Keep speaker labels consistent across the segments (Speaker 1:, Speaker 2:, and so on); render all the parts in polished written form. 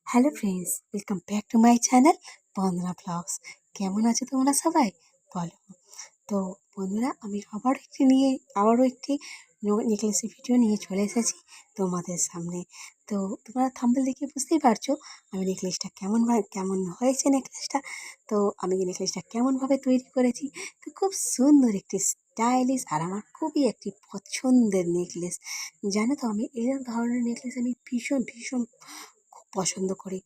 Speaker 1: Hello friends, welcome back to my channel Bandana blogs. কেমন আছো তোমরা সবাই? বলো। তো বন্ধুরা, আমি আবারও একটি নেকলেসের ভিডিও নিয়ে চলে এসেছি তোমাদের সামনে। তো তোমরা থাম্বনেল দেখে বুঝতেই পারছো আমি নেকলেসটা কেমন হয়েছে নেকলেসটা। তো আমি নেকলেসটা কেমনভাবে তৈরি করেছি। তো খুব সুন্দর একটি স্টাইলিশ আর আমার খুবই একটি পছন্দের নেকলেস। জানো তো, আমি এই ধরনের নেকলেস আমি ভীষণ ভীষণ খুব পছন্দ করি।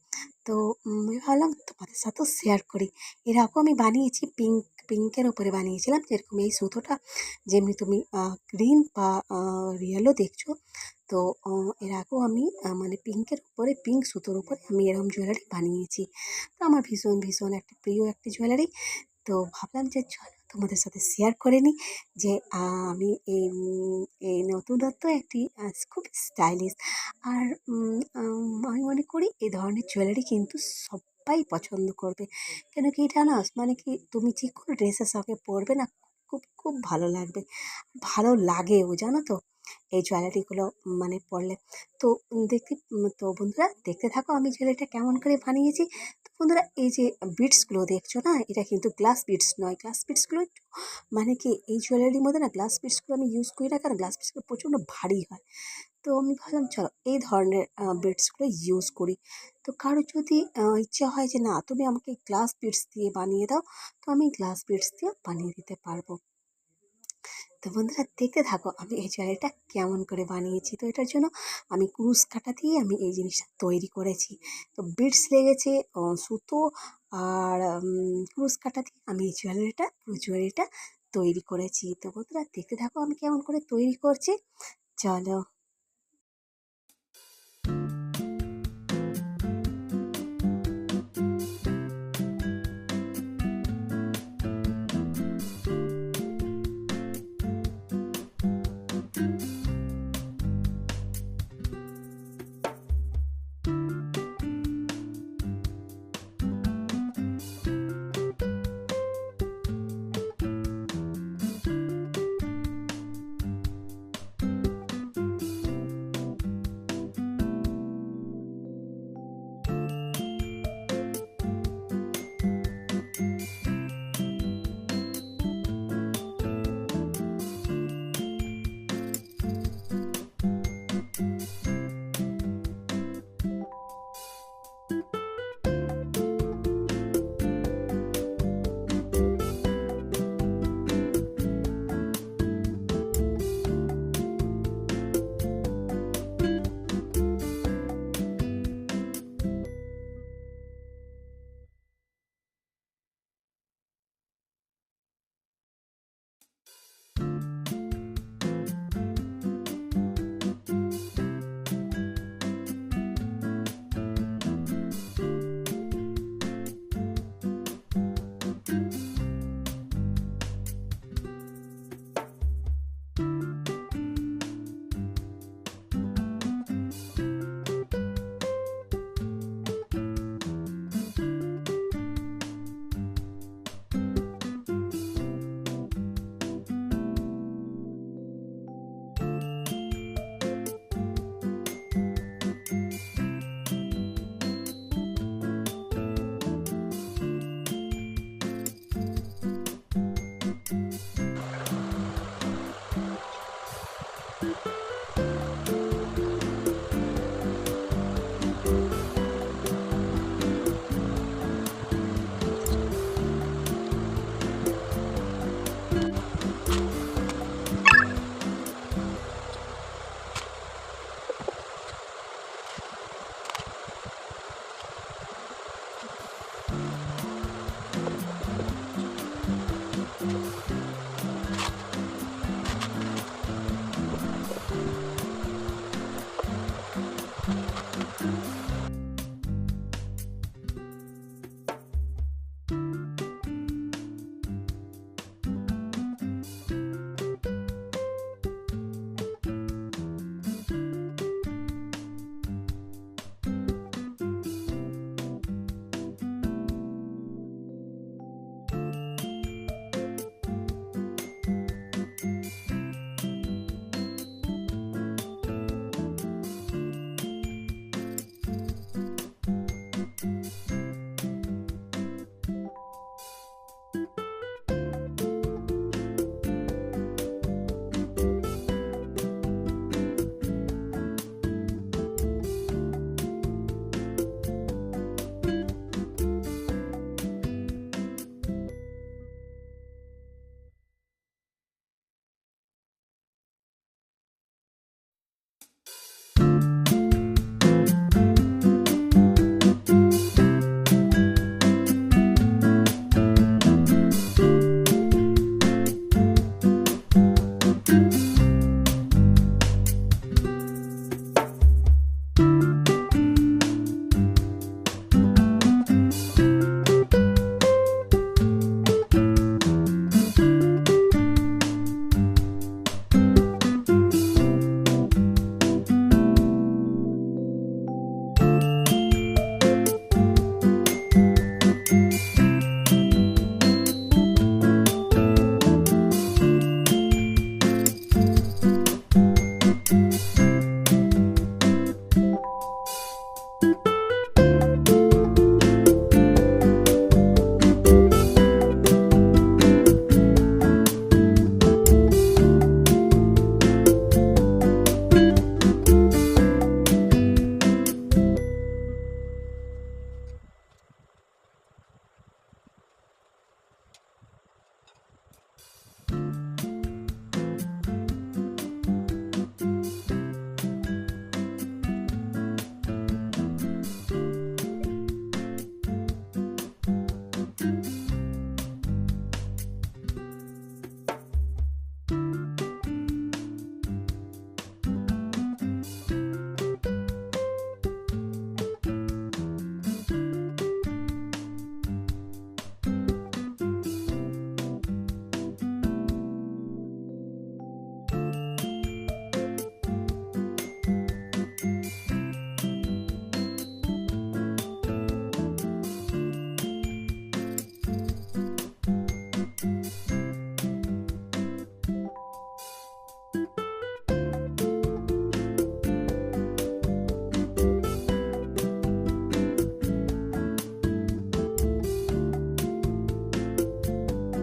Speaker 1: তো আমি ভাবলাম তোমাদের সাথেও শেয়ার করি। এর আগেও আমি বানিয়েছি পিঙ্কের ওপরে বানিয়েছিলাম, যেরকম এই সুতোটা যেমনি তুমি গ্রিন বা রিয়েলও দেখছো। তো এর আগেও আমি মানে পিঙ্কের উপরে, পিঙ্ক সুতোর উপরে আমি এরকম জুয়েলারি বানিয়েছি। তো আমার ভীষণ ভীষণ একটা প্রিয় একটি জুয়েলারি। তো ভাবলাম যে চলো তোমাদের সাথে শেয়ার করে নিই যে আমি এই নতুনত্ব একটি খুব স্টাইলিশ। আর আমি মনে করি এই ধরনের জুয়েলারি কিন্তু সবাই পছন্দ করবে। কেন কি এটা না, মানে কি তুমি যে কোনো ড্রেসের সঙ্গে পরবে না, খুব খুব ভালো লাগবে, ভালো লাগেও, জানো তো এই জুয়েলারিগুলো মানে পরলে। তো তো বন্ধুরা দেখতে থাকো আমি জুয়েলারিটা কেমন করে বানিয়েছি। তো বন্ধুরা, এই যে বিটসগুলো দেখছো না, এটা কিন্তু গ্লাস বিটস নয়। গ্লাস বিটসগুলো একটু মানে কি এই জুয়েলারির মধ্যে না গ্লাস বিটসগুলো আমি ইউজ করি না, কারণ গ্লাস বিটসগুলো প্রচণ্ড ভারী হয়। তো আমি ভাবলাম চলো এই ধরনের বিটসগুলো ইউজ করি। তো কারো যদি ইচ্ছে হয় যে না তুমি আমাকে গ্লাস বিটস দিয়ে বানিয়ে দাও, তো আমি গ্লাস বিটস দিয়ে বানিয়ে দিতে পারবো। তো বন্ধুরা দেখতে থাকো আমি এই জুয়েলারিটা কেমন করে বানিয়েছি। তো এটার জন্য আমি কুরুশ কাঁটা দিয়ে আমি এই জিনিসটা তৈরি করেছি। তো বিটস লেগেছে, সুতো আর কুরুশ কাঁটা দিয়ে আমি এই জুয়েলারিটা তৈরি করেছি। তো বন্ধুরা দেখতে থাকো আমি কেমন করে তৈরি করছি। চলো।